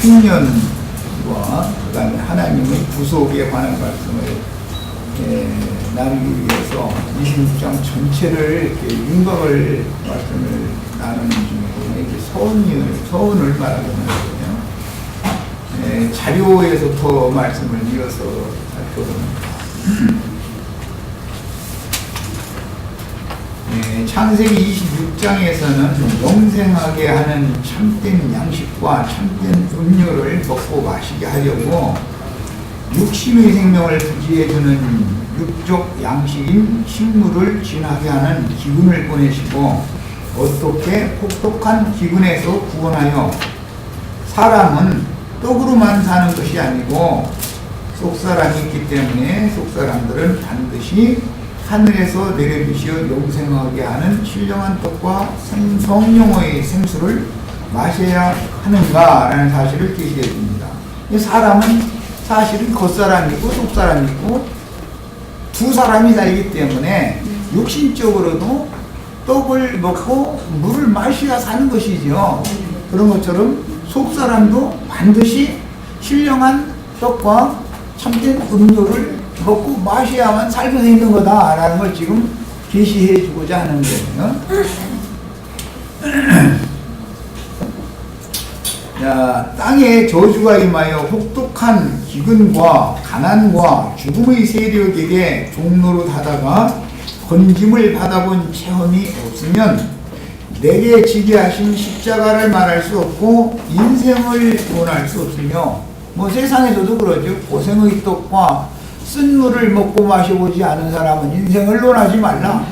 흉년과 그 다음에 하나님의 구속에 관한 말씀을 나누기 위해서 26장 전체를 이렇게 윤곽을 말씀을 나누는 중에 이렇게 서운을 말하고 있는 거예요. 자료에서 더 말씀을 이어서 살펴봅니다. 창세기 26장에서는 영생하게 하는 참된 양식과 참된 음료를 먹고 마시게 하려고 육신의 생명을 부지해주는 육적 양식인 식물을 진하게 하는 기근을 보내시고 어떻게 혹독한 기근에서 구원하여 사람은 떡으로만 사는 것이 아니고 속사람이 있기 때문에 속사람들은 반드시 하늘에서 내려주시어 영생하게 하는 신령한 떡과 성령의 생수를 마셔야 하는가라는 사실을 제시해 줍니다. 사람은 사실은 겉사람이 있고 속사람이 있고 두 사람이 살기 때문에 육신적으로도 떡을 먹고 물을 마셔야 사는 것이죠. 그런 것처럼 속사람도 반드시 신령한 떡과 참된 음료를 먹고 마셔야만 살게 돼 있는 거다라는 걸 지금 계시해 주고자 하는 거예요. 자, 땅에 저주가 임하여 혹독한 기근과 가난과 죽음의 세력에게 종로로 하다가 건짐을 받아본 체험이 없으면 내게 지게 하신 십자가를 말할 수 없고 인생을 원할 수 없으며 뭐 세상에서도 그러죠. 고생의 떡과 쓴 물을 먹고 마셔보지 않은 사람은 인생을 논하지 말라.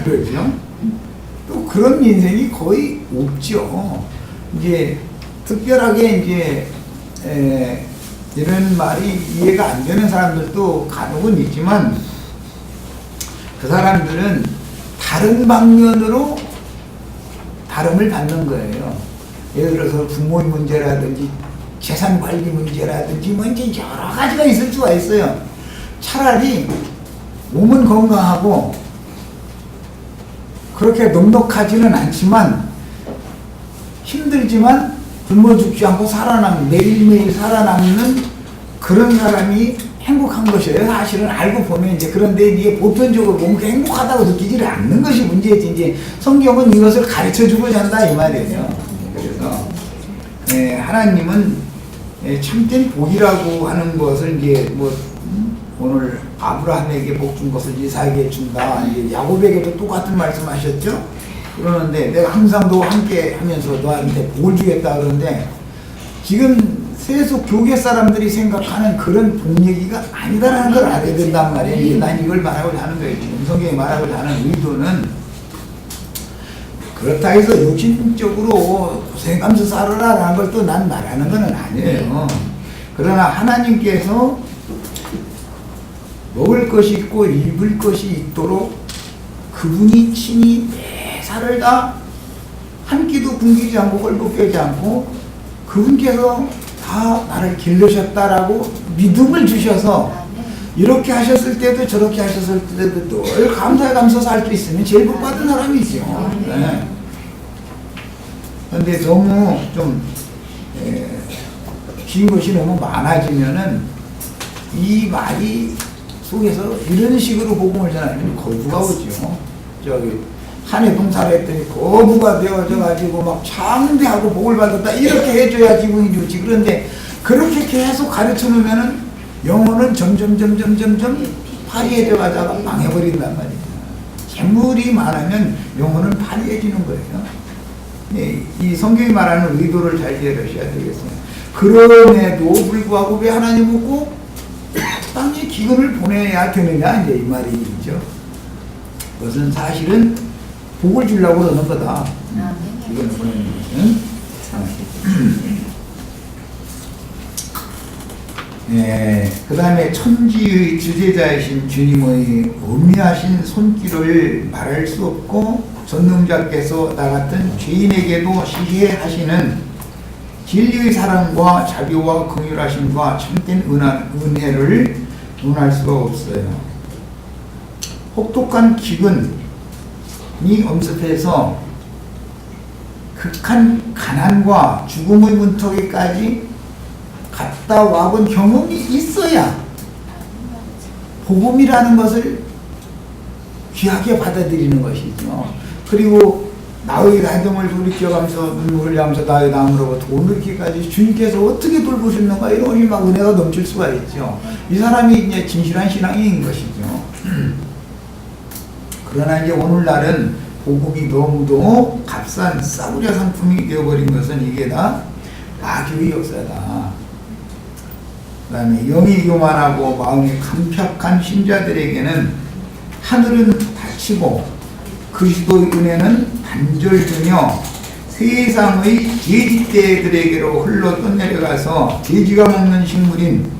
그러죠. 또 그런 인생이 거의 없죠. 이제 특별하게 이제 이런 말이 이해가 안 되는 사람들도 간혹은 있지만 그 사람들은 다른 방면으로 다름을 받는 거예요. 예를 들어서 부모의 문제라든지 재산 관리 문제라든지 뭐 이제 여러 가지가 있을 수가 있어요. 차라리 몸은 건강하고 그렇게 넉넉하지는 않지만 힘들지만 굶어 죽지 않고 살아남는 매일매일 살아남는 그런 사람이 행복한 것이에요. 사실은 알고 보면 이제 그런데 이게 보편적으로 보면 행복하다고 느끼지를 않는 것이 문제지. 이제 성경은 이것을 가르쳐 주고자 한다 이 말이에요. 그래서 하나님은 참된 복이라고 하는 것을 이제 뭐 오늘 아브라함에게 복 준 것을 이삭에게 준다. 이제 야곱에게도 똑같은 말씀하셨죠. 그러는데 내가 항상 너와 함께 하면서 너한테 복을 주겠다 그러는데 지금 세속 교계 사람들이 생각하는 그런 복 얘기가 아니다라는 걸 알아야 된단 말이에요. 난 이걸 말하고자 하는 거예요. 지금 성경이 말하고자 하는 의도는 그렇다 해서 육신적으로 고생하면서 살아라라는 걸 또 난 말하는 건 아니에요. 그러나 하나님께서 먹을 것이 있고 입을 것이 있도록 그분이 친히 매사를 다 한 끼도 굶기지 않고 헐벗게 않고 그분께서 다 나를 기르셨다라고 믿음을 주셔서 이렇게 하셨을 때도 저렇게 하셨을 때도 늘 감사하면서 살 수 있으면 제일 복 받은 사람이죠. 네. 그런데 너무 좀 긴 것이 너무 많아지면은 이 말이 속에서 이런 식으로 복음을 전하면 거부가 오죠. 저기 한해 봉사를 했더니 거부가 되어져 가지고 막 창대하고 복을 받았다 이렇게 해줘야 기분이 좋지. 그런데 그렇게 계속 가르쳐 놓으면은 영혼은 점점 파리해져 가다가 망해버린단 말이죠. 재물이 많으면 영혼은 파리해지는 거예요. 네, 이 성경이 말하는 의도를 잘 이해하셔야 되겠어요. 그럼에도 불구하고 왜 하나님은 꼭 땅에 기근을 보내야 되느냐 이제 이 말이죠. 그것은 사실은 복을 주려고 그러는 거다. 기근을 보내는 것은. 네, 그 다음에 천지의 주제자이신 주님의 엄미하신 손길을 말할 수 없고 전능자께서 나 같은 죄인에게도 시해하시는 진리의 사랑과 자비와 긍휼하심과 참된 은혜를 논할 수가 없어요. 혹독한 기근이 엄습해서 극한 가난과 죽음의 문턱에까지 갔다 와본 경험이 있어야 복음이라는 것을 귀하게 받아들이는 것이죠. 그리고 나의 나됨을 돌이켜가면서 눈물을 흘리면서 나의 남으로부터 오늘기까지 주님께서 어떻게 돌보셨는가 이러니 막 은혜가 넘칠 수가 있죠. 이 사람이 이제 진실한 신앙인 것이죠. 그러나 이제 오늘날은 복음이 너무도 값싼 싸구려 상품이 되어버린 것은 이게 다 마귀의 역사다. 그 다음에 영이 교만하고 마음이 간편한 신자들에게는 하늘은 닫히고 그리스도의 은혜는 단절되며 세상의 돼지떼들에게로 흘러 떠내려가서 돼지가 먹는 식물인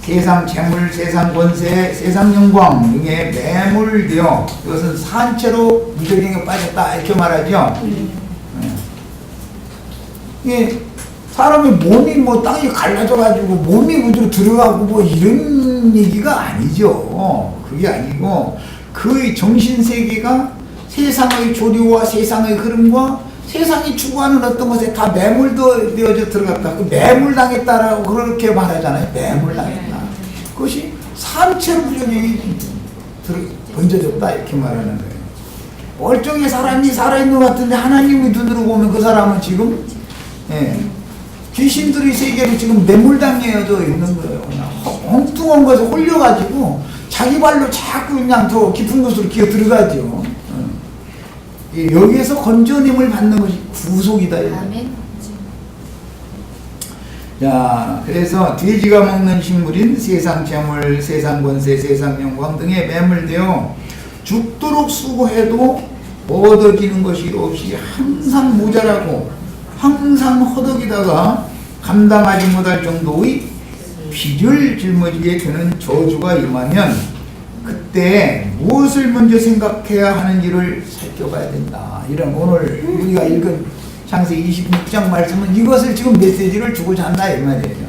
세상 재물, 세상 권세, 세상 영광 등에 매몰되어 이것은 산채로 무저갱에 빠졌다 이렇게 말하죠. 이게 사람의 몸이 뭐 땅에 갈라져가지고 몸이 그대로 들어가고 뭐 이런 얘기가 아니죠. 그게 아니고 그의 정신세계가 세상의 조류와 세상의 흐름과 세상이 추구하는 어떤 것에 다 매몰되어져 들어갔다. 그 매몰당했다라고 그렇게 말하잖아요. 매몰당했다. 그것이 산채로 부정이 던져졌다 이렇게 말하는 거예요. 멀쩡히 사람이 살아있는 것 같은데 하나님의 눈으로 보면 그 사람은 지금 귀신들의 세계로 지금 매몰당해져 있는 거예요. 그냥 엉뚱한 것에 홀려가지고 자기 발로 자꾸 그냥 더 깊은 곳으로 기어 들어가죠. 여기에서 건져냄을 받는 것이 구속이다. 아멘. 자, 그래서 돼지가 먹는 식물인 세상 재물, 세상 권세, 세상 영광 등에 매몰되어 죽도록 수고해도 얻어지는 것이 없이 항상 모자라고 항상 허덕이다가 감당하지 못할 정도의 빚을 짊어지게 되는 저주가 임하면 그때 무엇을 먼저 생각해야 하는지를 살펴봐야 된다. 이런 오늘 우리가 읽은 창세기 26장 말씀은 이것을 지금 메시지를 주고자 한다 이 말이에요.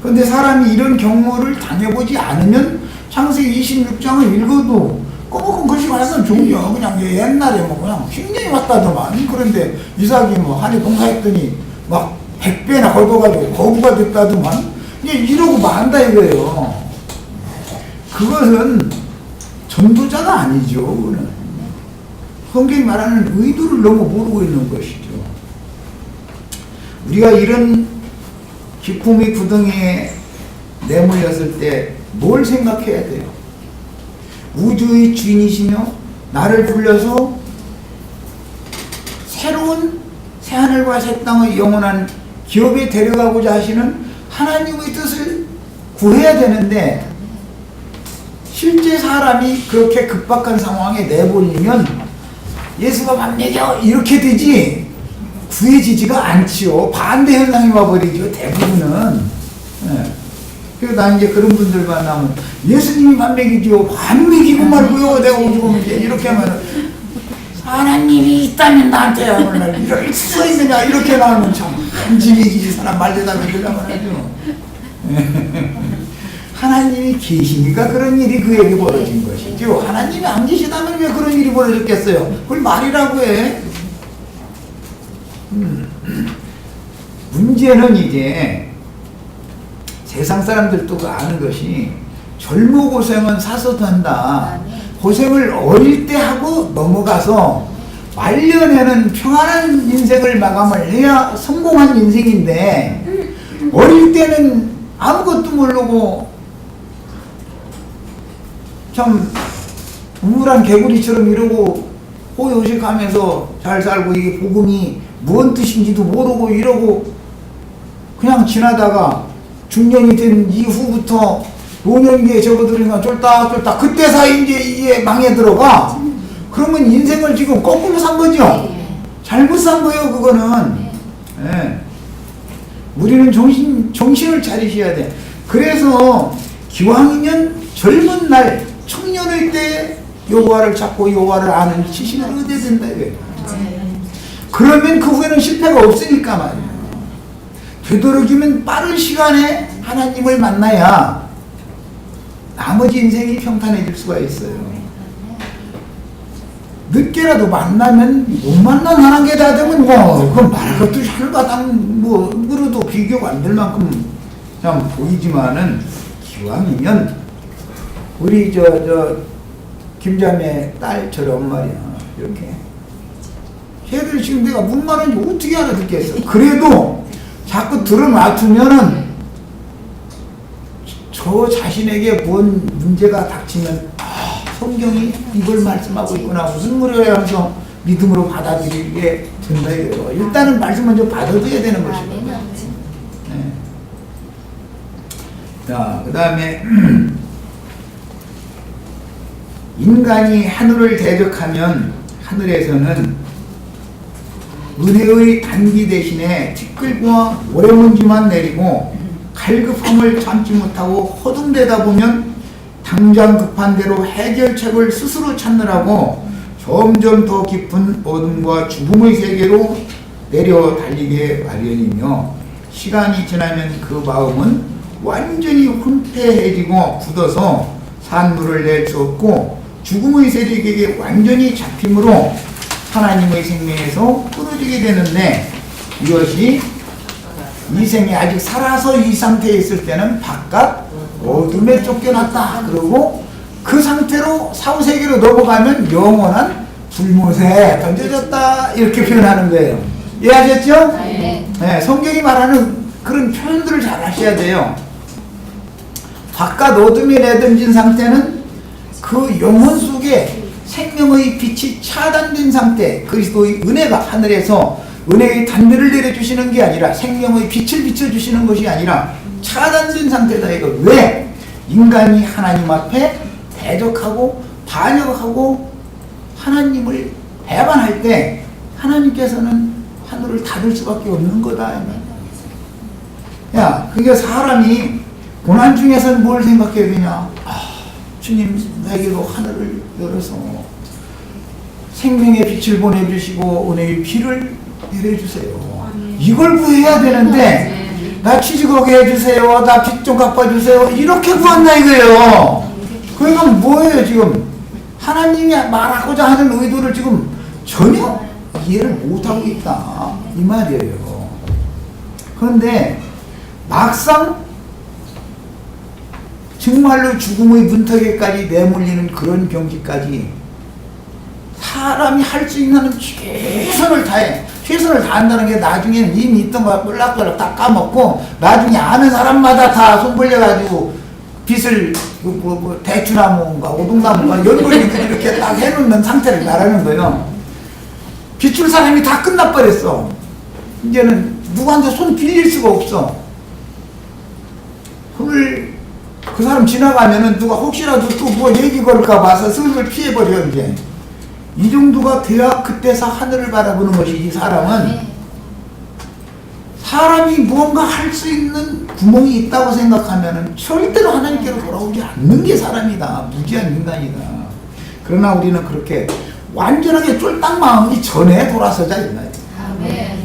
그런데 사람이 이런 경우를 당해보지 않으면 창세기 26장을 읽어도 꼬박은 글씨 말씀 좋죠. 그냥 옛날에 뭐 그냥 10년이 왔다더만. 그런데 이삭이 뭐 한해 봉사했더니 막 100배나 걷어가지고 거부가 됐다더만. 이러고 만다 이거예요. 그것은 전도자가 아니죠. 그거는 성경이 말하는 의도를 너무 모르고 있는 것이죠. 우리가 이런 기품의 구덩이에 내몰렸을 때 뭘 생각해야 돼요? 우주의 주인이시며 나를 불러서 새로운 새하늘과 새 땅의 영원한 기업에 데려가고자 하시는 하나님의 뜻을 구해야 되는데 실제 사람이 그렇게 급박한 상황에 내몰리면 예수가 밥 먹여 이렇게 되지 구해지지가 않지요. 반대 현상이 와버리죠. 대부분은. 그래서 난 이제 그런 분들 만나면 예수님이 밥 먹이죠. 밥 먹이고 말고요. 내가 오지 보면 이제 이렇게 하면 하나님이 있다면 나한테 오늘 이럴 수 있느냐 이렇게 나오면 참 한지미지 사람 말대답을 하려고 하죠. 하나님이 계시니까 그런 일이 그에게 벌어진 것이죠. 하나님이 안 계시다면 왜 그런 일이 벌어졌겠어요? 그걸 말이라고 해. 문제는 이제 세상 사람들도 아는 것이 젊어 고생은 사서도 한다. 고생을 어릴 때 하고 넘어가서 말년에는 평안한 인생을 마감을 해야 성공한 인생인데 어릴 때는 아무것도 모르고 참 우물한 개구리처럼 이러고 호요식하면서 잘 살고 이게 복음이 무슨 뜻인지도 모르고 이러고 그냥 지나다가 중년이 된 이후부터 노년기에 접어들으니까 쫄딱쫄딱 그때 사이 이제 이게 망해 들어가. 그러면 인생을 지금 거꾸로 산 거죠. 잘못 산 거예요 그거는. 우리는 정신을 차리셔야 돼. 그래서 기왕이면 젊은 날 청년의 때 여호와를 찾고 여호와를 아는 지식을 얻어야 된다 이거예요. 그러면 그 후에는 실패가 없으니까 말이에요. 되도록이면 빠른 시간에 하나님을 만나야 나머지 인생이 평탄해질 수가 있어요. 늦게라도 만나면 못 만난 하는 게 다 되면 뭐 그건 말할 것도 하늘바당 뭐 으로도 비교가 안 될 만큼 참 보이지만은 기왕이면 우리 저 김자매 딸처럼 말이야 이렇게 걔들 지금 내가 무슨 말인지 어떻게 알아듣겠어. 그래도 자꾸 들어맞추면은 저 자신에게 뭔 문제가 닥치면 성경이 이걸 말씀하고 있구나 무슨 말이야 하면서 믿음으로 받아들이게 된다 이거예요. 일단은 말씀 먼저 받아들여야 되는 것이거든요. 네. 자, 그 다음에 인간이 하늘을 대적하면 하늘에서는 은혜의 단비 대신에 티끌과 모래먼지만 내리고 갈급함을 참지 못하고 허둥대다 보면 당장 급한 대로 해결책을 스스로 찾느라고 점점 더 깊은 어둠과 죽음의 세계로 내려 달리게 마련이며 시간이 지나면 그 마음은 완전히 혼태해지고 굳어서 산물을 낼 수 없고 죽음의 세력에게 완전히 잡힘으로 하나님의 생명에서 끊어지게 되는데 이것이 이 생이 아직 살아서 이 상태에 있을 때는 바깥 어둠에 쫓겨났다. 그리고 그 상태로 사후세계로 넘어가면 영원한 불못에 던져졌다. 이렇게 표현하는 거예요. 이해하셨죠? 네. 네, 성경이 말하는 그런 표현들을 잘 하셔야 돼요. 바깥 어둠에 내던진 상태는 그 영혼 속에 생명의 빛이 차단된 상태, 그리스도의 은혜가 하늘에서 은혜의 단비를 내려주시는 게 아니라 생명의 빛을 비춰주시는 것이 아니라 차단된 상태다. 이거 왜? 인간이 하나님 앞에 대적하고 반역하고 하나님을 배반할 때 하나님께서는 하늘을 닫을 수밖에 없는 거다. 야, 그게 사람이 고난 중에서는 뭘 생각해야 되냐? 주님 내게로 하늘을 열어서 생명의 빛을 보내주시고 은혜의 비를 내려주세요. 이걸 구해야 되는데 나 취직하게 해주세요. 나 빚 좀 갚아주세요. 이렇게 구한다 이거예요. 그러니까 뭐예요 지금? 하나님이 말하고자 하는 의도를 지금 전혀 이해를 못하고 있다 이 말이에요. 그런데 막상 정말로 죽음의 문턱에까지 내몰리는 그런 경지까지 사람이 할 수 있는 최선을 다해. 최선을 다한다는 게 나중에는 이미 있던 거 꼴락꼴락 다 까먹고 나중에 아는 사람마다 다 손 벌려가지고 빚을 대추나무인가 오동나무인가 연골이 이렇게 딱 해놓는 상태를 말하는 거예요. 빚줄 사람이 다 끝나버렸어. 이제는 누구한테 손 빌릴 수가 없어. 오늘 그 사람 지나가면은 누가 혹시라도 또 뭐 얘기 걸까 봐서 슬슬 피해버려 이제. 이 정도가 돼야 그때서 하늘을 바라보는 것이 이 사람은 사람이 무언가 할 수 있는 구멍이 있다고 생각하면은 절대로 하나님께로 돌아오지 않는 게 사람이다. 무지한 인간이다. 그러나 우리는 그렇게 완전하게 쫄딱 마음이 전에 돌아서자 이 말이야.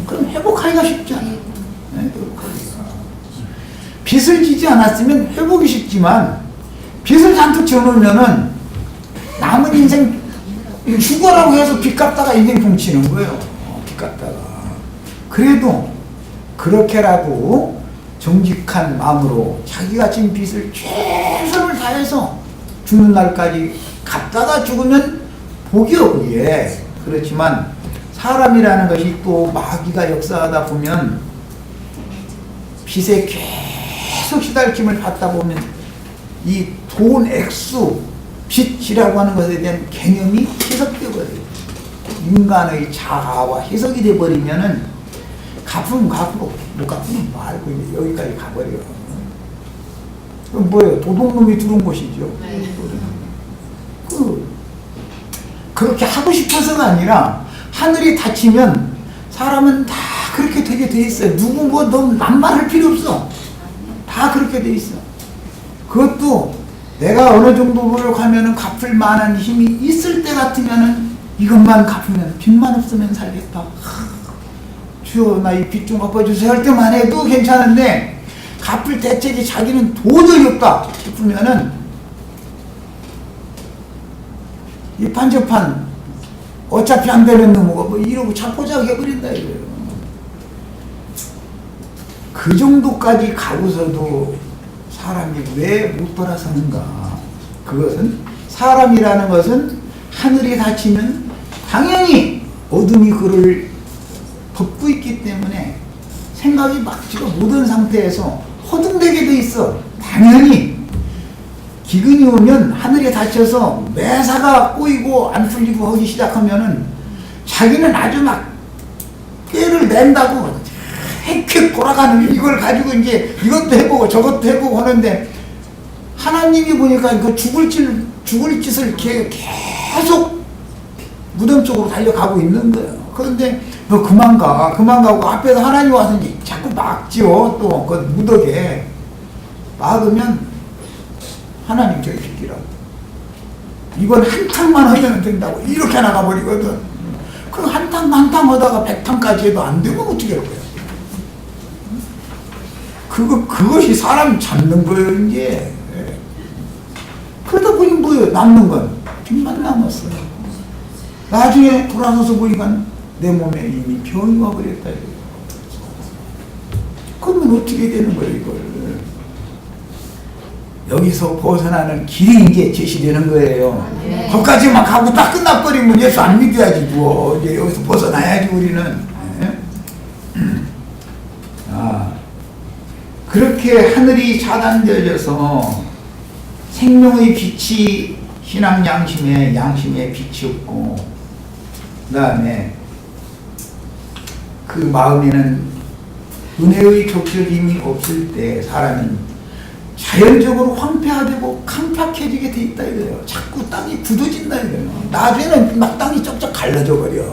그럼 회복하기가 쉽지 않아. 네, 빚을 지지 않았으면 회복이 쉽지만 빚을 잔뜩 져놓으면은 남은 인생 죽어라고 해서 빚 갚다가 인생 붕치는 거예요. 빚 갚다가. 그래도 그렇게라도 정직한 마음으로 자기가 진 빚을 최선을 다해서 죽는 날까지 갚다가 죽으면 복이요 그게. 그렇지만 사람이라는 것이 또 마귀가 역사하다 보면 빚에 계속 시달림을 받다 보면 이 돈 액수 빚이라고 하는 것에 대한 개념이 해석되어버려요. 인간의 자아와 해석이 돼버리면은 갚으면 갚고 못 갚으면 말고 여기까지 가버려요. 그럼 뭐예요? 도둑놈이 들어온 것이죠. 그렇게 하고 싶어서가 아니라 하늘이 닫히면 사람은 다 그렇게 되게 돼 있어요. 누구 뭐 너무 만만할 필요 없어. 다 그렇게 돼 있어. 그것도 내가 어느 정도 노력하면은 갚을 만한 힘이 있을 때 같으면은 이것만 갚으면 빚만 없으면 살겠다. 주여 나 이 빚 좀 갚아주세요 할 때만 해도 괜찮은데 갚을 대책이 자기는 도저히 없다 싶으면은 이 판저판 어차피 안 되는 놈이고 뭐 이러고 자포자기 해버린다 이거예요. 그 정도까지 가고서도 사람이 왜 못 돌아서는가? 그것은 사람이라는 것은 하늘이 닫히면 당연히 어둠이 그를 덮고 있기 때문에 생각이 막지가 못한 상태에서 허둥대게 돼 있어. 당연히 기근이 오면 하늘이 닫혀서 매사가 꼬이고 안 풀리고 하기 시작하면은 자기는 아주 막 꾀를 낸다고 헥헥 돌아가는 이걸 가지고 이제 이것도 해보고 저것도 해보고 하는데 하나님이 보니까 그 죽을 짓을 계속 무덤 쪽으로 달려가고 있는 거예요. 그런데 너 그만 가고 앞에서 하나님 와서 이제 자꾸 막지요. 또 그 무덕에 막으면 하나님 저기 비키라고. 이건 한탕만 하면 된다고 이렇게 나가버리거든. 그 한탕 하다가 100탕까지 해도 안 되면 어떻게 할 거야? 그것이 사람 잡는 거예요, 이제. 그러다 보니 뭐예요? 남는 건 빚만 남았어요. 나중에 돌아서서 보니까 내 몸에 이미 병이 와버렸다. 그러면 어떻게 되는 거예요, 이걸? 여기서 벗어나는 길이 이제 제시되는 거예요. 네. 거기까지만 가고 딱 끝나버리면 예수 안 믿어야지, 뭐. 이제 여기서 벗어나야지, 우리는. 네? 그렇게 하늘이 차단되어져서 생명의 빛이 신앙 양심의 빛이었고, 그 다음에 그 마음에는 은혜의 격절임이 없을 때 사람은 자연적으로 황폐화되고 강팍해지게 돼 있다 이거예요. 자꾸 땅이 굳어진다 이거예요. 나중에는 막 땅이 쩍쩍 갈라져 버려.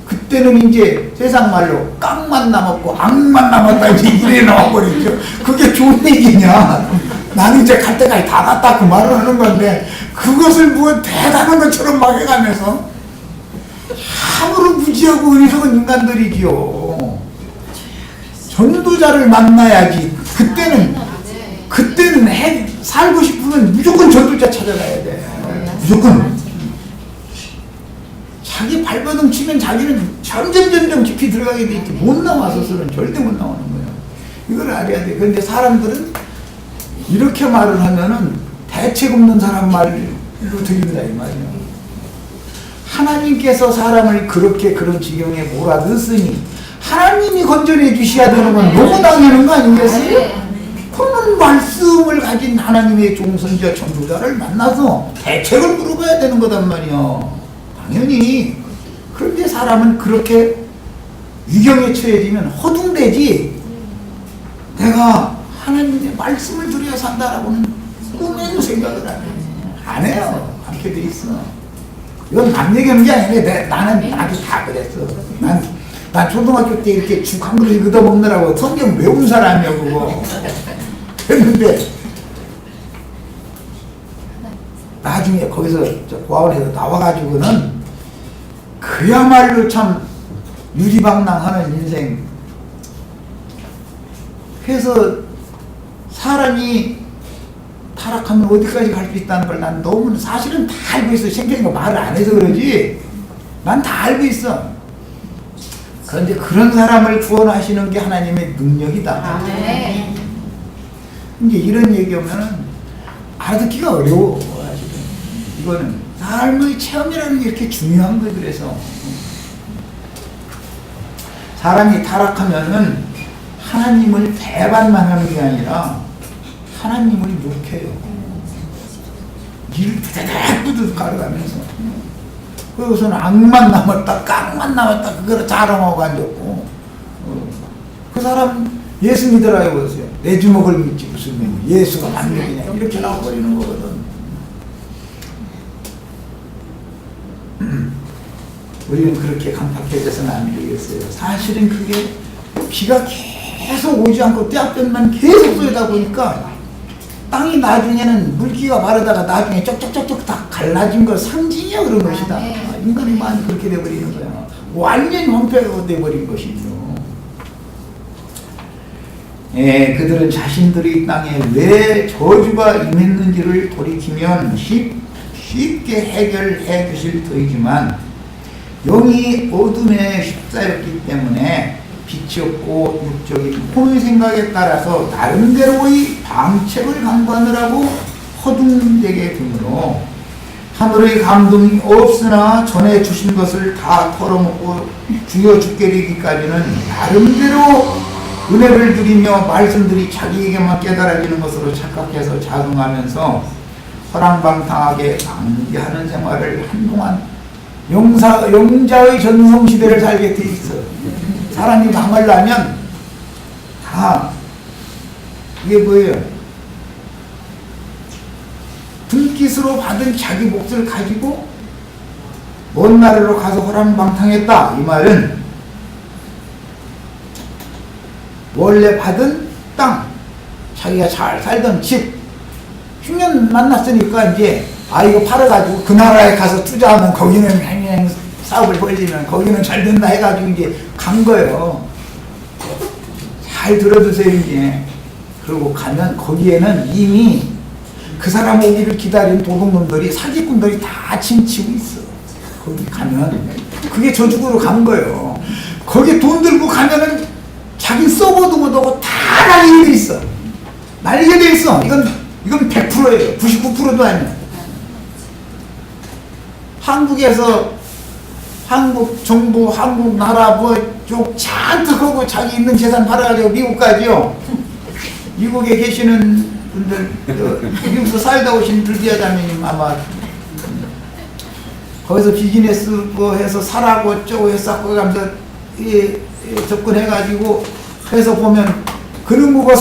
그때는 이제 세상 말로 깡만 남았고 악만 남았다 이제 이래 나와버리죠. 그게 좋은 얘기냐? 나는 이제 갈 때까지 다 갔다 그 말을 하는 건데 그것을 뭐 대단한 것처럼 막 해가면서 참으로 무지하고 어리석은 인간들이지요. 전도자를 만나야지. 그때는 살고 싶으면 무조건 전도자 찾아가야 돼. 무조건. 자기 발버둥 치면 자기는 점점 깊이 들어가게 돼 있지. 못 나와서는 절대 못 나오는 거예요. 이걸 알아야 돼. 그런데 사람들은 이렇게 말을 하면은 대책 없는 사람 말로 들린다 이 말이에요. 하나님께서 사람을 그렇게 그런 지경에 몰아넣으니 하나님이 건져내 주셔야 되는 건 너무 당연한 거 아니겠어요? 그런 말씀을 가진 하나님의 종선자 전도자를 만나서 대책을 물어봐야 되는 거단 말이에요. 당연히. 그런데 사람은 그렇게 위경에 처해지면 허둥대지 내가 하나님의 말씀을 들어야 산다라고는 꿈에도 생각을 안 해요. 않게 돼 있어. 이건 남 얘기하는 게 아니네. 나도 다 그랬어. 난 초등학교 때 이렇게 죽 한 그릇 얻어 먹느라고 성경 외운 사람이야 그거. 했는데 나중에 거기서 고아원에서 나와가지고는 그야말로 참 유리방랑하는 인생. 그래서 사람이 타락하면 어디까지 갈 수 있다는 걸 난 너무 사실은 다 알고 있어. 생경이가 말을 안 해서 그러지 난 다 알고 있어. 그런데 그런 사람을 구원하시는 게 하나님의 능력이다. 네. 이제 이런 얘기하면은 알아듣기가 어려워. 이거는 삶의 체험이라는 게 이렇게 중요한 거예요. 그래서 사람이 타락하면은 하나님을 배반만 하는 게 아니라 하나님을 욕해요. 이를 부드득 가려가면서 그것은 악만 남았다 깡만 남았다 그거를 자랑하고 앉았고 그 사람 예수 믿으라 해보세요. 내 주먹을 믿지 무슨 예수가 만능이냐 이렇게 나와버리는 거거든. 우리는 그렇게 강팍해져서는 안 되겠어요. 사실은 그게 비가 계속 오지 않고 떼약볕만 계속 쏘다 보니까 땅이 나중에는 물기가 마르다가 나중에 쩍쩍쩍쩍 다 갈라진 걸 상징이야 그런 것이다. 인간의 마음이 그렇게 돼버리는 거야. 완전히 황폐가 돼버린 것이죠. 그들은 자신들의 땅에 왜 저주가 임했는지를 돌이키면 쉽게 해결해 주실 터이지만 영이 어둠에 휩싸였기 때문에 빛이 없고 육적인 혼의 생각에 따라서 나름대로의 방책을 강구하느라고 허둥대게 되므로 하늘의 감동이 없으나 전에 주신 것을 다 털어먹고 주여 주께 되기까지는 나름대로 은혜를 드리며 말씀들이 자기에게만 깨달아지는 것으로 착각해서 자긍하면서 허랑방탕하게 낭비하는 생활을 한동안 영자의 전성시대를 살게 돼 있어. 사람이 망하려면 다 이게 뭐예요? 등기스로 받은 자기 몫을 가지고 먼 나라로 가서 허랑방탕했다. 이 말은 원래 받은 땅, 자기가 잘 살던 집, 10년 만났으니까 이제 이거 팔아가지고 그 나라에 가서 투자하면 거기는 행 사업을 벌리면 거기는 잘 된다 해가지고 이제 간 거예요. 잘 들어두세요 이제. 그리고 가면 거기에는 이미 그 사람 오기를 기다린 도둑놈들이 사기꾼들이 다 침치고 있어. 거기 가면 그게 저축으로 간 거예요. 거기 돈 들고 가면은 자기 서버도 못하고 다 날리게 돼 있어. 날리게 돼 있어. 이건 100%예요. 99%도 아니야. 한국에서 한국 정부, 한국 나라 쪽 잔뜩 하고 자기 있는 재산 팔아가지고 미국 가지요. 미국에 계시는 분들, 미국에서 살다 오신 들비아 자매님 아마 거기서 비즈니스 뭐 해서 사라고 어쩌고 해서 가면서 접근해가지고 해서 보면 그런 거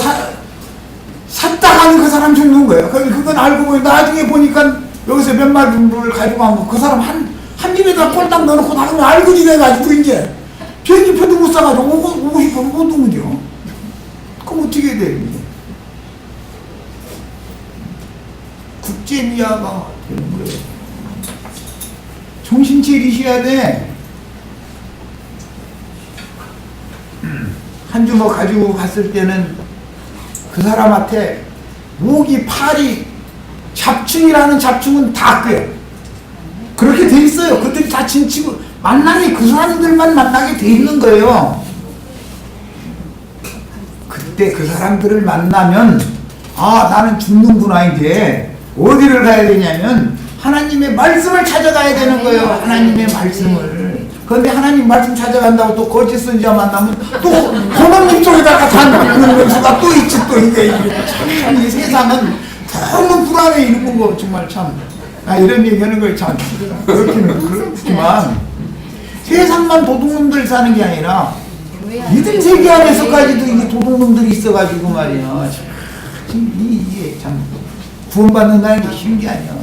샀다가는 그 사람 죽는 거예요. 그건 알고 보니 나중에 보니까 여기서 몇 마리 정도를 가지고 가면 그 사람 한 입에다 꼴딱 넣어놓고 나중에 알고 지내가지고 이제 비행기표도 못 사가지고 오고 싶으면 못 오는겨. 그럼 어떻게 해야 돼? 국제미아가 되는 거예요. 정신 차리셔야 돼. 한 주먹 가지고 갔을 때는 그 사람한테 목이, 팔이, 잡충이라는 잡충은 다 끄요. 그렇게 돼 있어요. 그들이 다 진치고 만나게 그 사람들만 만나게 돼 있는 거예요. 그때 그 사람들을 만나면 나는 죽는구나. 이제 어디를 가야 되냐면 하나님의 말씀을 찾아가야 되는 거예요. 하나님의 말씀을. 그런데 하나님 말씀 찾아간다고 또 거짓 선지자 만나면 또 그놈 쪽에다가 다는 수가 또 있지. 또 이게 참 이 세상은 너무 불안해. 이런 거 정말 참 이런 얘기하는 걸 참 그렇기는 그렇지만 세상만 도둑놈들 사는 게 아니라 믿음 세계 안에서까지도 이게 도둑놈들이 있어가지고 말이야. 이게 참 구원받는다는 게 신기하냐.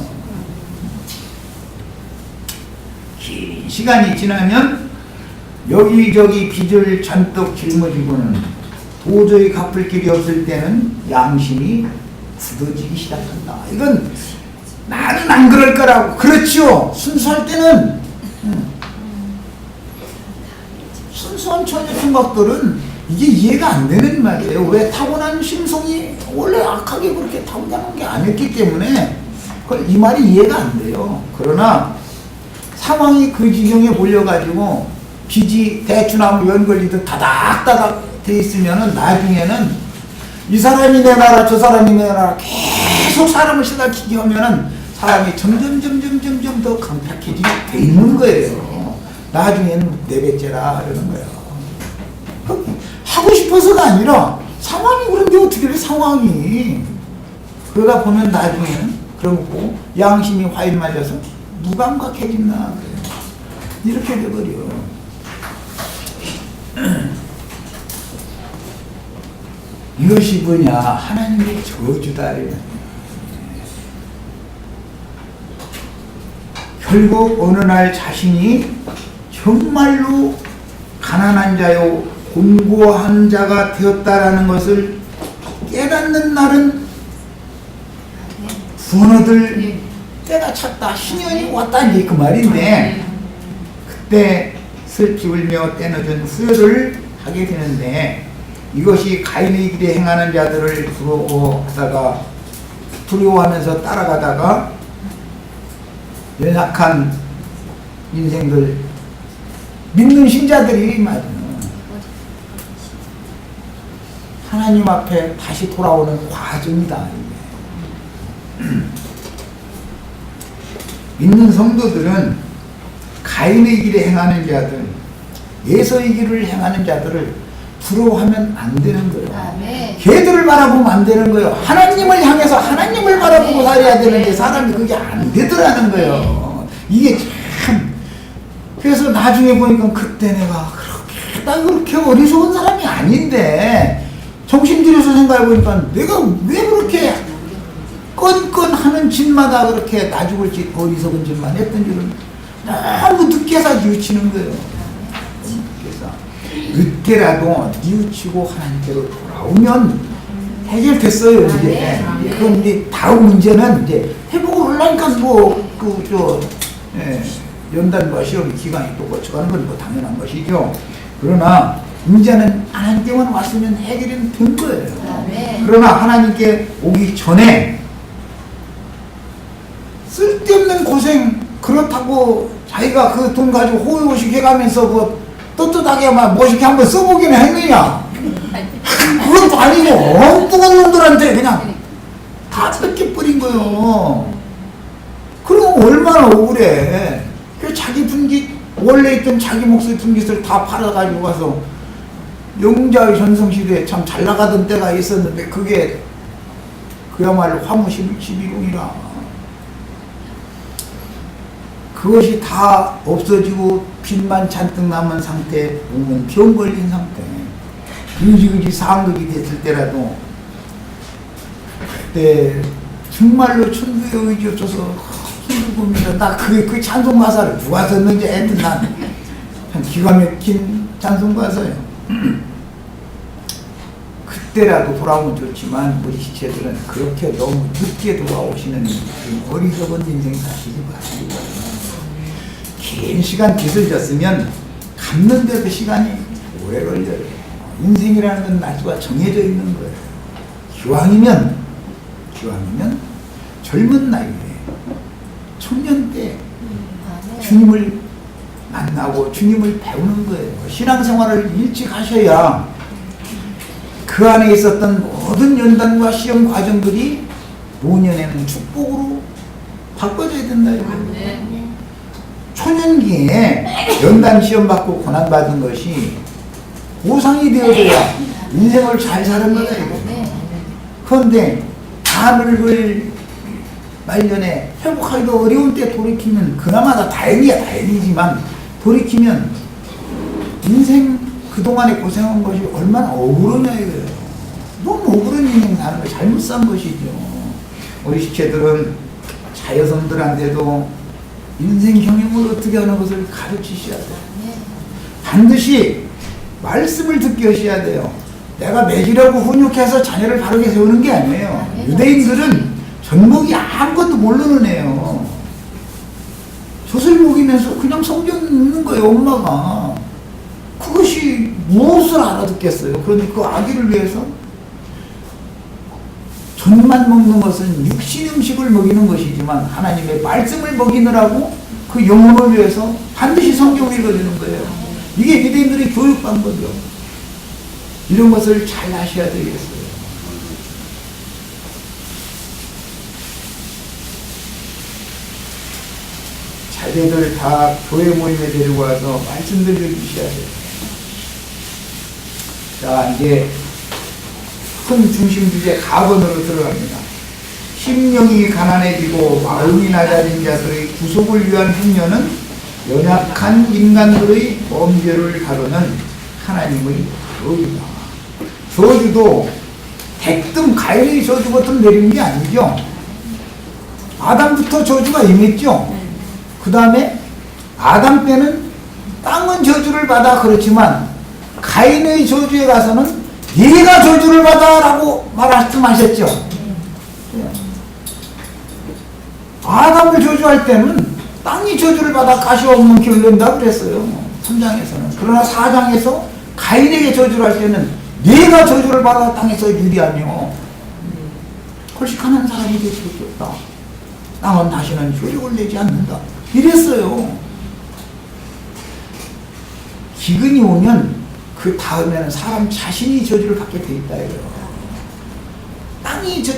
긴 시간이 지나면 여기저기 빚을 잔뜩 짊어지고는 도저히 갚을 길이 없을 때는 양심이 굳어지기 시작한다. 이건 나는 안 그럴 거라고. 그렇죠. 순수할 때는 순수한 처녀 총각들은 이게 이해가 안 되는 말이에요. 왜? 타고난 심성이 원래 악하게 그렇게 타고난 게 아니었기 때문에 이 말이 이해가 안 돼요. 그러나 상황이 그 지경에 몰려가지고 빚이 대추나무 연 걸리듯 다닥다닥 돼 있으면은 나중에는 이 사람이 내 나라 저 사람이 내 나라 계속 사람을 시달리게 하면은 사람이 점점 더 강팍해지게 돼 있는 거예요. 나중에는 내 배째라 이러는 거예요. 하고 싶어서가 아니라 상황이 그런데 어떻게 그래 상황이. 그러다 보면 나중에는 그러고 양심이 화일 맞아서 무감각해진다 그래요. 이렇게 돼버려. 이것이 뭐냐? 하나님의 저주다. 결국 어느 날 자신이 정말로 가난한 자요 곤고한 자가 되었다라는 것을 깨닫는 날은 구원 얻을 때가 찼다. 신년이 왔다. 이제 그 말인데 그때 슬피 울며 때늦은 후회를 하게 되는데 이것이 가인의 길에 행하는 자들을 두려워하면서 따라가다가 연약한 인생들, 믿는 신자들이 말이야. 하나님 앞에 다시 돌아오는 과정이다. 믿는 성도들은 가인의 길에 행하는 자들, 예서의 길을 행하는 자들을 부러워하면 안 되는 거예요. 아멘. 걔들을 바라보면 안 되는 거예요. 하나님을 향해서 하나님을 바라보고 살아야 되는데 사람이 그게 안 되더라는 거예요. 이게 참. 그래서 나중에 보니까 그때 내가 나 그렇게 어리석은 사람이 아닌데 정신 들여서 생각해 보니까 내가 왜 그렇게 건건 하는 짓마다 그렇게 나 죽을 짓 어리석은 짓만 했던 줄은 너무 늦게서 뉘우치는 거예요. 늦게서. 늦게라도 뉘우치고 하나님께로 돌아오면 해결됐어요. 이제 그럼 이제 다음 문제는 이제 회복을 하려니까 연단과 시험 기간이 또 거쳐가는 건 뭐 당연한 것이죠. 그러나 문제는 하나님께만 왔으면 해결이 된 거예요. 그러나 하나님께 오기 전에 쓸데없는 고생, 그렇다고 자기가 그 돈 가지고 호의호식 해가면서 그 떳떳하게 막 멋있게 한번 써보기는 했느냐? 그것도 아니고 엉뚱한 놈들한테 그냥 다 뺏겨버린 거예요. 그럼 얼마나 억울해. 그 자기 분깃, 원래 있던 자기 목소리 분깃을 다 팔아가지고 가서 영자의 전성시대에 참 잘 나가던 때가 있었는데 그게 그야말로 화무 12공이라 그것이 다 없어지고 빚만 잔뜩 남은 상태, 몸은 병 걸린 상태, 의지의지 상극이 됐을 때라도 그때 정말로 천주의 의지 없어서 힘들고입니다. 나 그 찬송 가사를 누가 썼는지 하여튼 난 참 기가 막힌 찬송 가사예요. 그때라도 돌아오면 좋지만 우리 지체들은 그렇게 너무 늦게 돌아오시는 어리석은 인생 사시기 바랍니다. 긴 시간 빚을 졌으면 갚는데도 시간이 오래 걸려요. 인생이라는 건 날수가 정해져 있는 거예요. 기왕이면 젊은 나이에 청년 때 주님을 만나고 주님을 배우는 거예요. 신앙생활을 일찍 하셔야 그 안에 있었던 모든 연단과 시험 과정들이 노년에는 축복으로 바꿔져야 된다 이거예요. 초년기에 연단 시험 받고 고난 받은 것이 보상이 되어져야 인생을 잘 사는 거다 이거예요. 그런데 다 늙을 말년에 회복하기도 어려운 때 돌이키면 그나마 다 다행이야. 다행이지만 돌이키면 인생 그동안에 고생한 것이 얼마나 억울하냐 이거예요. 너무 억울한 인생 사는 거 잘못 산 것이죠. 우리 시체들은 자여성들한테도 인생 경영을 어떻게 하는 것을 가르치셔야 돼요. 반드시 말씀을 듣게 하셔야 돼요. 내가 매질하고 훈육해서 자녀를 바르게 세우는 게 아니에요. 유대인들은 전목이 아무것도 모르는 애요. 젖을 먹이면서 그냥 성경 읽는 거예요, 엄마가. 그것이 무엇을 알아듣겠어요? 그런데 그 아기를 위해서 젖만 먹는 것은 육신 음식을 먹이는 것이지만 하나님의 말씀을 먹이느라고 그 영혼을 위해서 반드시 성경을 읽어주는 거예요. 이게 유대인들의 교육 방법이요. 이런 것을 잘 하셔야 되겠어요. 자녀들 다 교회 모임에 데리고 와서 말씀 들려주셔야 돼요. 자, 이제 큰 중심 주제 가번으로 들어갑니다. 심령이 가난해지고 마음이 낮아진 자들의 구속을 위한 흉년은 연약한 인간들의 범죄를 다루는 하나님의 저주다. 저주도 대뜸 가인의 저주 같은 내린 게 아니죠. 아담부터 저주가 임했죠. 그 다음에 아담 때는 땅은 저주를 받아 그렇지만 가인의 저주에 가서는 네가 저주를 받아 라고 말씀하셨죠. 아담을 저주할 때는 땅이 저주를 받아 가시 없는 길을 낸다 그랬어요. 3장에서는. 그러나 4장에서 가인에게 저주를 할 때는 네가 저주를 받아 땅에서 유리하며 홀식하는 사람이 될 수밖에 없다. 땅은 다시는 효력을 내지 않는다. 이랬어요. 기근이 오면 그 다음에는 사람 자신이 저주를 받게 돼 있다 이거예요.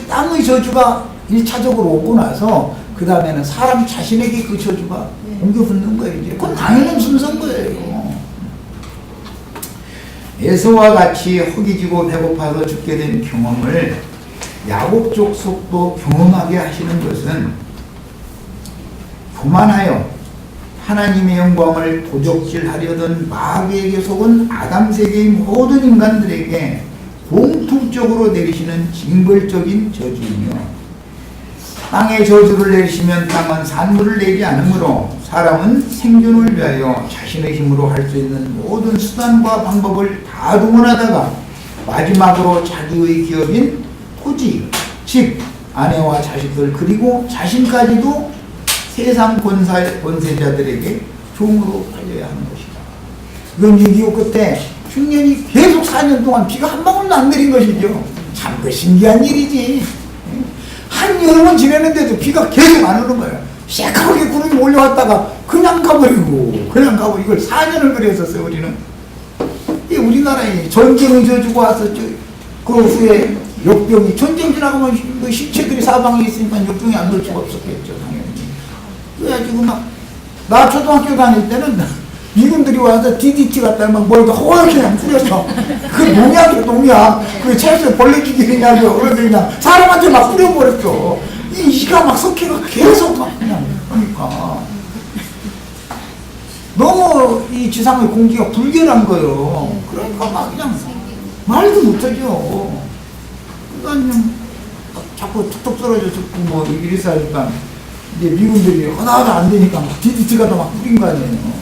땅의 저주가 1차적으로 오고 나서 그 다음에는 사람 자신에게 그 저주가 옮겨붙는 거예요. 이제 그건 당연한 순서인 거예요. 에서와 같이 허기지고 배고파서 죽게 된 경험을 야곱족 속도 경험하게 하시는 것은 교만하여 하나님의 영광을 도적질하려던 마귀에게 속은 아담 세계의 모든 인간들에게 공통적으로 내리시는 징벌적인 저주이며, 땅에 저주를 내리시면 땅은 산물을 내지 않으므로 사람은 생존을 위하여 자신의 힘으로 할 수 있는 모든 수단과 방법을 다 동원하다가 마지막으로 자기의 기업인 토지, 집, 아내와 자식들 그리고 자신까지도 세상 권세자들에게 종으로 팔려야 하는 것이다. 이건 6.25 끝에 흉년이 계속 4년 동안 비가 한 방울도 안 내린 것이죠. 참 그 신기한 일이지. 한 여름은 지내는데도 비가 계속 안 오는 거예요. 새카맣게 구름이 몰려왔다가 그냥 가버리고 이걸 4년을 그랬었어요. 우리는 이 우리나라에 전쟁을 져주고 왔었죠. 그 후에 역병이, 전쟁 지나가면 그 시체들이 사방에 있으니까 역병이 안 올 수가 없었겠죠. 당연히. 그래가지고 나 초등학교 다닐 때는 미군들이 와서 DDT 갖다 막 머리가 허옇게 그냥 뿌렸어. 그 농약이야, 농약. 그 채소에 벌레 죽이느냐고 그런데 그냥 사람한테 막 뿌려버렸어. 이가 막 석회가 계속 막 그냥 그러니까 너무 이 지상의 공기가 불결한 거예요. 그러니까 막 그냥 말도 못하죠. 그러니까 그냥 자꾸 툭툭 떨어져 죽고 뭐 이래서 하니까 이제 미군들이 하나도 안 되니까 막 DDT가 다 막 뿌린 거 아니에요.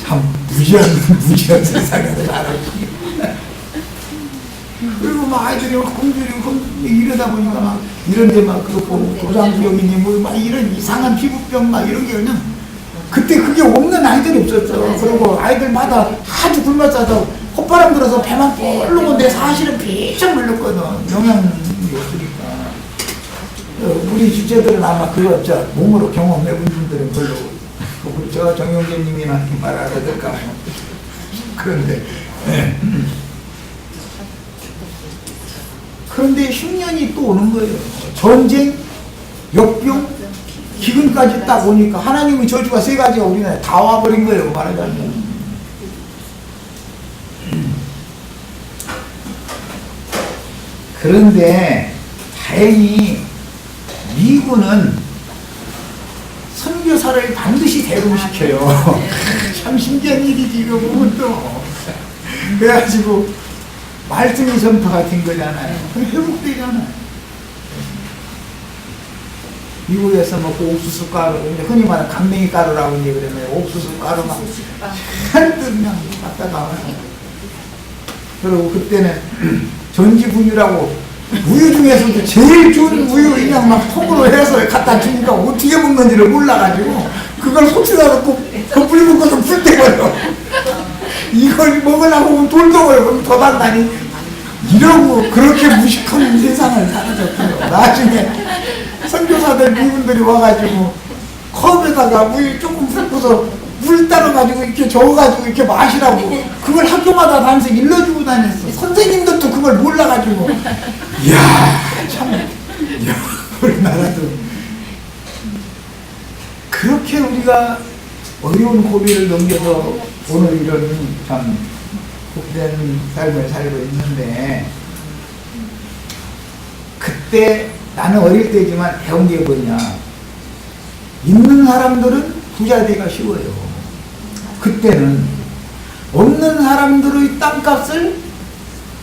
참 무지한 세상에서 살았지. 그리고 막 아이들이 공들이 이러다 보니까 막 이런데 막 그렇고 도장부역이니 뭐 막 이런 이상한 피부병 막 이런 게 그냥 그때 그게 없는 아이들이 없었어. 그리고 아이들마다 아주 굶어싸서 콧바람 들어서 배만 뻘르고 내 사실은 비쩍 물렸거든. 영양이 없으니까. 우리 주제들은 아마 그거 몸으로 경험해본 분들은 별로 저 정용재님이나 말 알아들을까 그런데 그런데 흉년이 또 오는 거예요. 전쟁, 역병, 기근까지 딱 오니까 하나님의 저주가 세 가지가 우리나라에 다 와버린 거예요. 말하자면. 그런데 다행히 미군은 선교사를 반드시 대동시켜요. 참 신기한 일이지 이거 보면 또. 그래가지고 말씀이 전파가 된 거잖아요. 회복되잖아요. 미국에서 먹고 옥수수 가루, 흔히 말하는 강냉이 가루라고 이제 그러면 옥수수 가루 막 한뜻 그냥 갖다가. 그리고 그때는 전지분유라고 우유 중에서도 제일 좋은 우유 그냥 막 통으로 해서 갖다 주니까 어떻게 먹는지를 몰라가지고 그걸 속에다 넣고 덮불 묶어서 풀 때거든요. 이걸 먹으려고 하면 돌도 걸고 더 단단히 이러고 그렇게 무식한 세상을 살아졌고요. 나중에 선교사들 미군들이 와가지고 컵에다가 우유 조금 붓고서 물 따라가지고 이렇게 저어가지고 이렇게 마시라고 그걸 학교마다 다니면서 일러주고 다녔어. 선생님들도 그걸 몰라가지고 이야 참 우리나라도 그렇게 우리가 어려운 고비를 넘겨서 오늘 이런 참 복된 삶을 살고 있는데 그때 나는 어릴 때지만 배운 게 뭐냐, 있는 사람들은 부자 되기가 쉬워요. 그때는 없는 사람들의 땅값을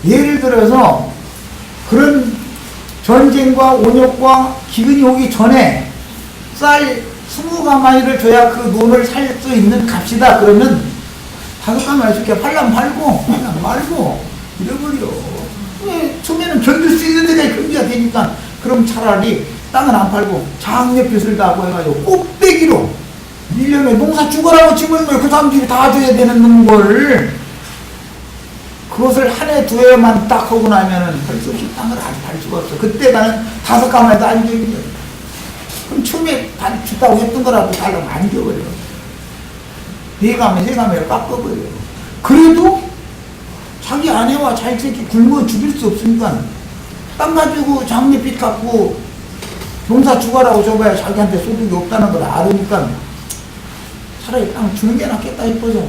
예를 들어서 그런 전쟁과 온역과 기근이 오기 전에 쌀 20가마니를 줘야 그 논을 살 수 있는 값이다. 그러면 5가마니 줄게 팔라면 팔고 그냥 말고 잃어버려. 왜 처음에는 견딜 수 있는 데가 경기가 되니까 그럼 차라리 땅은 안 팔고 장려빚을 다 하고 해가지고 꼭대기로 1년에 농사 죽어라고 집을 그 사람들이 다 줘야 되는 걸 그것을 한 해 두 해만 딱 하고 나면은 할 수 없이 땅을 안 팔 수가 없어. 그때 나는 5가마니도 안 줘요. 그럼 처음에 주다고 했던 거라도 달라고 안 줘버려. 해가면 깎아버려. 그래도 자기 아내와 자기 새끼 굶어 죽일 수 없으니까 땅 가지고 장례빚 갚고 농사 죽어라고 줘봐야 자기한테 소득이 없다는 걸 알으니까 차라리 땅 주는 게 낫겠다 싶어서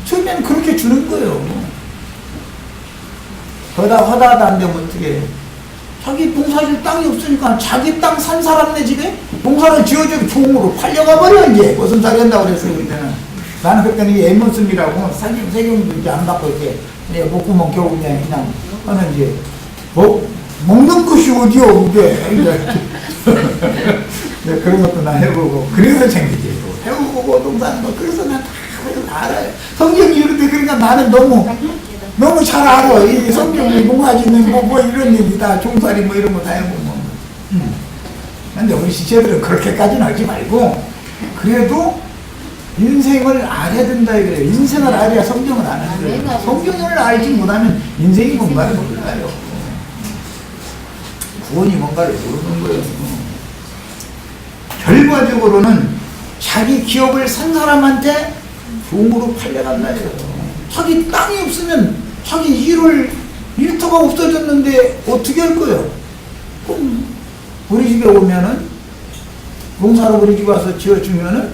처음에는 그렇게 주는 거예요. 허다하다 안 되면 어떻게 해. 자기 농사질 땅이 없으니까 자기 땅 산 사람네 집에 농사를 지어주고 종으로 팔려가 버려. 이제 무슨 소리 한다고 그랬어요. 그때는 나는 그때는 이 애문슴이라고 세금도 이제 안 받고 이제 목구멍 겨우 그냥 하는 이제 먹는 것이 어디요 그게 이제 그런 것도 나 해보고 그래서 챙기지. 해보고 농사하는 거 그래서 난 다 알아요. 성경이 이런데 그러니까 나는 너무 잘 알아. 이 성경이 농사짓는 뭐 이런 얘기다. 종살이 뭐 이런 거 다 해보고. 근데 우리 시체들은 그렇게까지는 하지 말고 그래도 인생을 알아야 된다 이거예요. 인생을 알아야 성경을 아는 거예요. 성경을 알지 못하면 인생이 뭔가를 몰라요. 구원이 뭔가를 모르는 거예요. 결과적으로는 자기 기업을 산 사람한테 종으로 팔려간다 이거예요. 자기 땅이 없으면 자기 일터가 없어졌는데 어떻게 할 거예요? 그럼 우리 집에 오면은 농사로 우리 집에 와서 지어주면은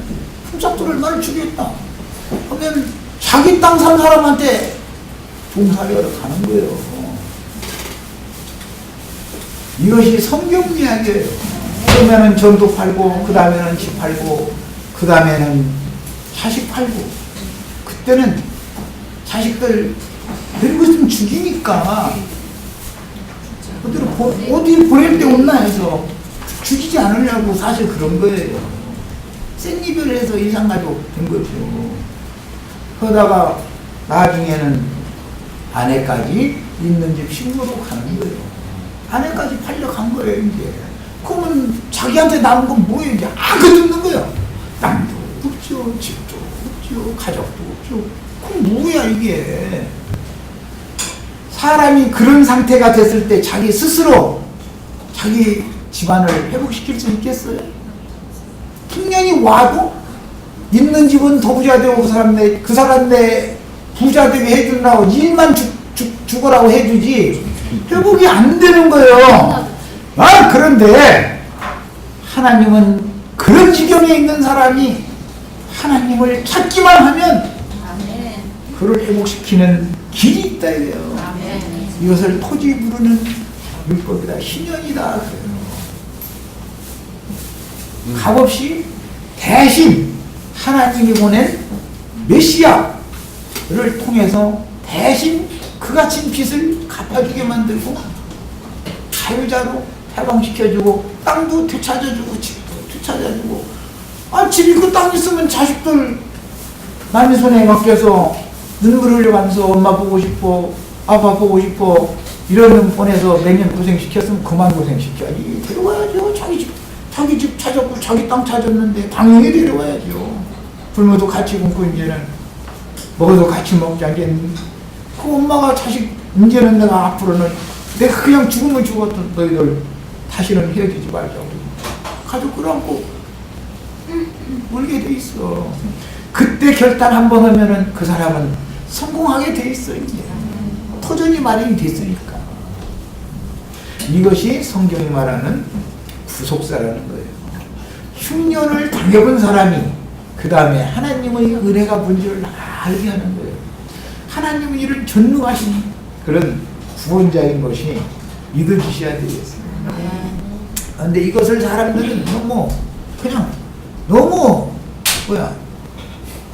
품삯도 얼마를 주겠다. 그러면 자기 땅 산 사람한테 종살이하러 가는 거예요. 이것이 성경 이야기예요. 그러면은 전도 팔고 그 다음에는 집 팔고 그 다음에는 자식 팔고 그때는 자식들 데리고 있으면 죽이니까 어디 보낼 데 없나 해서 죽이지 않으려고 사실 그런 거예요. 생이별을 해서 일상가족 된 거죠. 그러다가 나중에는 아내까지 있는 집 식모로 가는 거예요. 아내까지 팔려간 거예요. 이제 그러면 자기한테 남은 건 뭐예요? 이제 아무것도 없는 거예요. 땅도 없죠, 집도 없죠, 가족도 없죠. 그럼 뭐야 이게. 사람이 그런 상태가 됐을 때 자기 스스로 자기 집안을 회복시킬 수 있겠어요? 풍년이 와도 있는 집은 더 부자 되고 그 사람 내 부자 되게 해주려고 일만 죽어라고 해주지 회복이 안 되는 거예요. 그런데 하나님은 그런 지경에 있는 사람이 하나님을 찾기만 하면 그를 회복시키는 길이 있다 이거예요. 이것을 토지 부르는 율법이다, 신현이다. 값없이 대신 하나님이 보낸 메시아를 통해서 대신 그 갇힌 빚을 갚아주게 만들고 자유자로 해방시켜주고 땅도 되찾아주고 집도 되찾아주고 집이 그 땅 있으면 자식들 남의 손에 맡겨서 눈물 흘려가면서 엄마 보고 싶어 아빠 보고 싶어 이러는 보내서 몇 년 고생시켰으면 그만 고생시켜야지. 데려와야죠. 자기 집 찾았고 자기 땅 찾았는데 당연히 데려와야죠. 굶어도 같이 굶고 이제는 먹어도 같이 먹자. 그 엄마가 자식 이제는 내가 앞으로는 내가 그냥 죽으면 죽었던 너희들 다시는 헤어지지 말자고 가족 끌어안고 울게 돼 있어. 그때 결단 한번 하면은 그 사람은 성공하게 돼 있어. 이제 터전이 마련이 됐으니까. 이것이 성경이 말하는 구속사라는 거예요. 흉년을 당해본 사람이 그 다음에 하나님의 은혜가 뭔지를 알게 하는 거예요. 하나님은 이런 전능하신 그런 구원자인 것이 믿어지셔야 되겠습니다. 그런데 이것을 사람들은 너무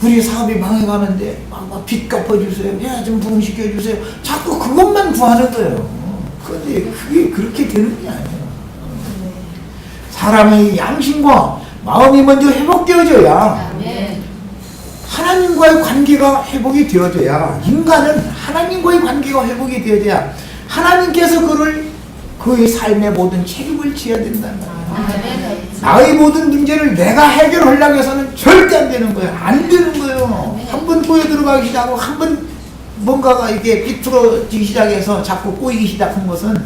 우리 사업이 망해가는데 빚 갚아주세요. 좀 부흥시켜주세요. 자꾸 그것만 구하는 거예요. 그런데 그게 그렇게 되는 게 아니에요. 사람의 양심과 마음이 먼저 회복되어져야 하나님과의 관계가 회복이 되어져야 인간은 하나님과의 관계가 회복이 되어져야 하나님께서 그의 삶의 모든 책임을 져야 된다는 거예요. 나의 모든 문제를 내가 해결하려고 해서는 절대 안 되는 거예요. 안 되는 거예요. 한 번 꼬여 들어가기 시작하고 한 번 뭔가가 이게 비틀어지기 시작해서 자꾸 꼬이기 시작한 것은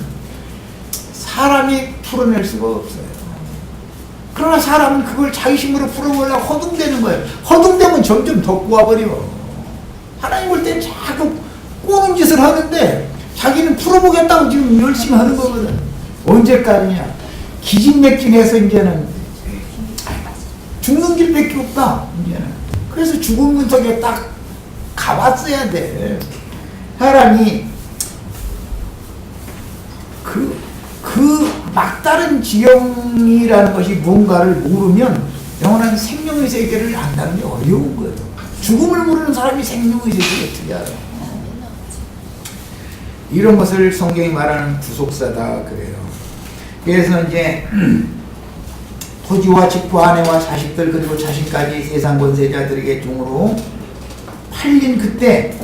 사람이 풀어낼 수가 없어요. 그러나 사람은 그걸 자기 힘으로 풀어보려고 허둥대는 거예요. 허둥대면 점점 더 꼬아버려. 하나님 볼 땐 자꾸 꼬는 짓을 하는데 자기는 풀어보겠다고 지금 열심히 하는 거거든. 언제까지냐. 기진맥진해서 이제는 죽는 길밖에 없다. 이제는. 그래서 죽은 문턱에 딱 가봤어야 돼. 사람이 그 막다른 지형이라는 것이 무언가를 모르면 영원한 생명의 세계를 안다는 게 어려운 거예요. 죽음을 모르는 사람이 생명의 세계를 어떻게 알아? 이런 것을 성경이 말하는 구속사다 그래요. 그래서 이제 토지와 직부 아내와 자식들 그리고 자신까지 세상 권세자들에게 종으로 팔린 그때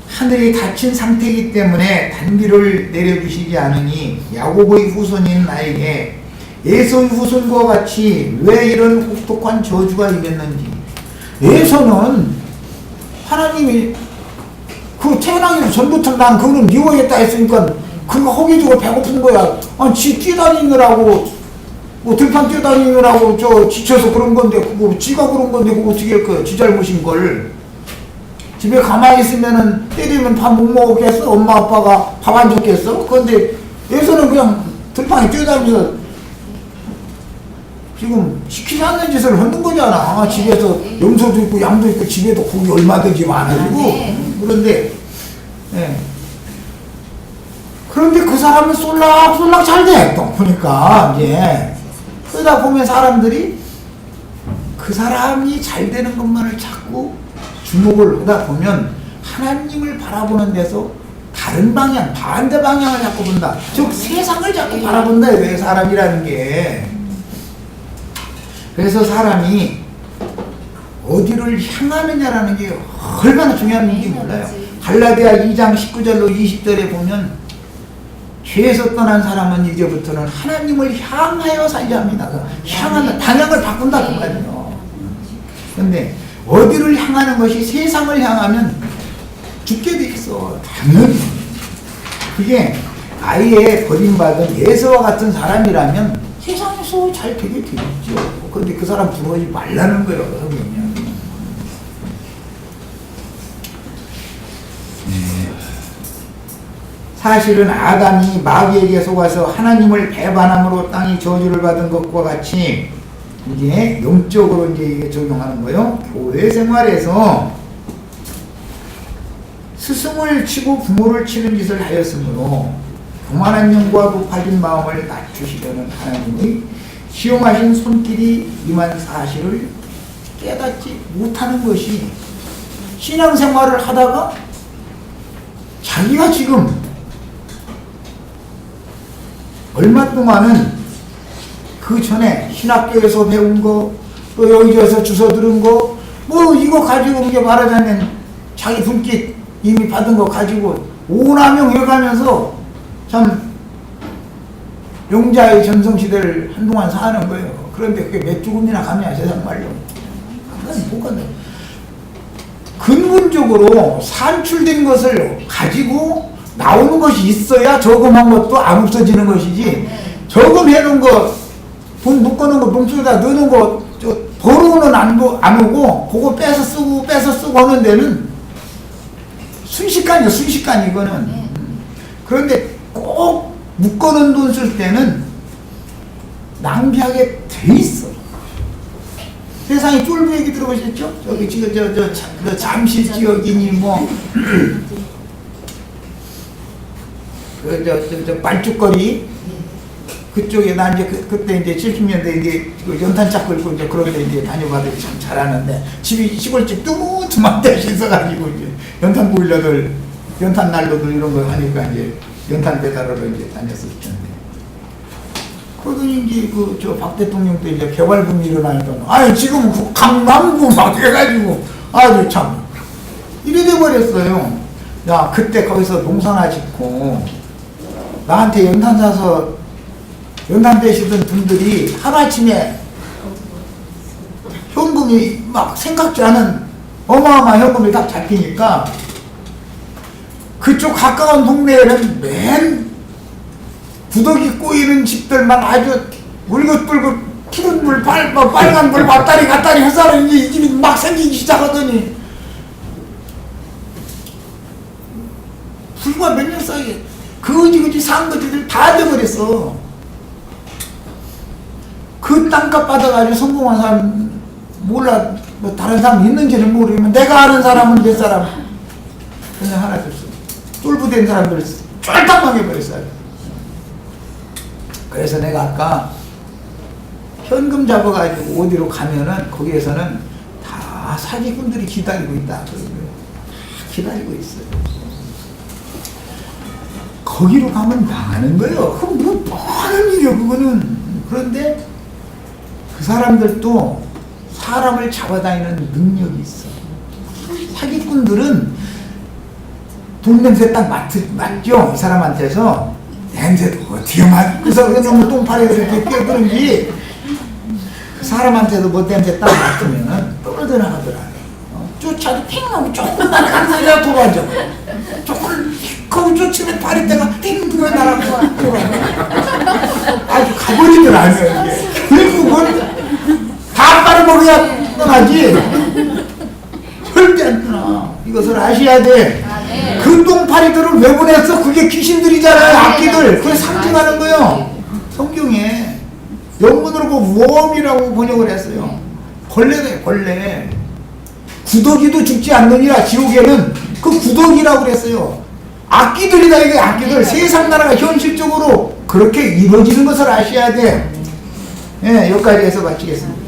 하늘이 닫힌 상태이기 때문에 단비를 내려주시지 않으니 야고보의 후손인 나에게 에서의 후손과 같이 왜 이런 혹독한 저주가 임했는지. 에서는 하나님이 그 태어나기 전부터 난 그거는 미워했다 했으니까 그거 허기지고 배고픈 거야. 지 뛰어다니느라고 뭐 들판 뛰어다니느라고 저 지쳐서 그런 건데 그거 지가 그런 건데 그거 어떻게 할 거야. 지 잘못인 걸. 집에 가만히 있으면은 때리면 밥 못 먹겠어? 엄마 아빠가 밥 안 줬겠어? 그런데 에서는 그냥 들판에 뛰어다니면서 지금 시키지 않는 짓을 하는 거잖아. 집에서 염소도 있고 양도 있고 집에도 고기 얼마든지 많아지고. 그런데 예. 그런데 그 사람은 쏠락쏠락 잘 돼. 또 보니까 이제 그러다 보면 사람들이 그 사람이 잘 되는 것만을 자꾸 주목을 하다 보면 하나님을 바라보는 데서 다른 방향, 반대 방향을 자꾸 본다. 즉 세상을 자꾸 바라본다. 왜 사람이라는 게. 그래서 사람이 어디를 향하느냐라는 게 얼마나 중요한지 몰라요. 갈라디아 2장 19절로 20절에 보면 죄에서 떠난 사람은 이제부터는 하나님을 향하여 살려 합니다. 향하는 방향을 바꾼다 그 말이에요. 그런데 어디를 향하는 것이 세상을 향하면 죽게 돼 있어. 당연히. 그게 아예 버림받은 예서와 같은 사람이라면 세상에서 잘 되게 되겠죠. 그런데 그 사람 부러워하지 말라는 거예요. 성경이. 사실은 아담이 마귀에게 속아서 하나님을 배반함으로 땅이 저주를 받은 것과 같이 이게 영적으로 이제 이게 적용하는 거예요. 교회 생활에서 스승을 치고 부모를 치는 짓을 하였으므로 교만한 영과 높아진 마음을 낮추시려는 하나님의 시험하신 손길이 임한 사실을 깨닫지 못하는 것이 신앙생활을 하다가 자기가 지금 얼마 동안은 그 전에 신학교에서 배운 거, 또 여기저기서 주워 들은 거, 뭐 이거 가지고 이게 말하자면 자기 분깃 이미 받은 거 가지고 오남용 해가면서 참 용자의 전성시대를 한동안 사는 거예요. 그런데 그게 몇 조금이나 가냐 세상 말로. 못 간다. 근본적으로 산출된 것을 가지고 나오는 것이 있어야 저금한 것도 안 없어지는 것이지, 저금해놓은 거, 돈 묶어놓은 거 봉투에다 넣는 거, 벌어오는 안 오고, 그거 빼서 쓰고 하는 데는 순식간이요, 순식간 이거는. 그런데 꼭 묶어놓은 돈 쓸 때는 낭비하게 돼 있어. 세상에 쫄부 얘기 들어보셨죠? 저기 지금 저 잠실 지역이니 뭐 저 발죽거리 그쪽에 나 이제 그때 이제 70년대 이제 연탄차 끌고 이제 그런 데 이제 다녀봐도 참 잘하는데 집이 시골집 뚜무투만 데서 있어가지고 이제 연탄 보일러들 연탄 난로들 이런 거 하니까 이제 연탄 배달하러 이제 다녔을 텐데. 그러더니 이제 저 박 대통령도 이제 개발금이 일어나니까 아니 지금 강남구 막 해가지고 아주 참 이래 돼버렸어요. 야 그때 거기서 농사나 짓고 나한테 연탄 사서 연탄 대시던 분들이 하루아침에 현금이 막 생각지 않은 어마어마한 현금이 딱 잡히니까 그쪽 가까운 동네에는 맨 구더기 꼬이는 집들만 아주 울긋불긋 푸른 불, 빨간 불, 왔다리 갔다리 해서는 이제 이 집이 막 생기기 시작하더니 불과 몇 년 사이에 거지거지 산 것들 다 돼버렸어. 그 땅값 받아가지고 성공한 사람 몰라. 뭐 다른 사람 있는지는 모르지만 내가 아는 사람은 몇 사람 그냥 하나 줬어. 쫄부된 사람들 쫄딱 망해버렸어요. 그래서 내가 아까 현금 잡아가지고 어디로 가면은 거기에서는 다 사기꾼들이 기다리고 있다. 다 기다리고 있어요. 거기로 가면 망하는 거예요. 그럼 뭐 하는 일이야 그거는. 그런데 그 사람들도 사람을 잡아다니는 능력이 있어. 사기꾼들은 돈 냄새 딱 맡죠. 이 사람한테서 냄새도 어떻게 맡고서 그냥 똥파리에 이렇게 끼어드는지 그 사람한테도 뭐 냄새 딱 맡으면은 떨어져 나가더라. 쫓아도 핑 하고 조금 날아가서 돌아앉아. 조금 거기 쫓으면 파리대가 띵 그거 날아가고 돌아앉아. 아주 가버리더라고요 이게. 결국은 다 빨아먹어야 떠나지. 절대 안 떠나. 이것을 아셔야 돼. 그 똥파리들을 왜 보냈어? 그게 귀신들이잖아요. 악기들. 그걸 상징하는 거예요. 성경에 영문으로 웜이라고 번역을 했어요. 벌레네 벌레. 구더기도 죽지 않느니라. 지옥에는 그 구더기라고 그랬어요. 악기들이다. 이게 악기들. 세상 나라가 현실적으로 그렇게 이루어지는 것을 아셔야 돼. 예, 여기까지 해서 마치겠습니다.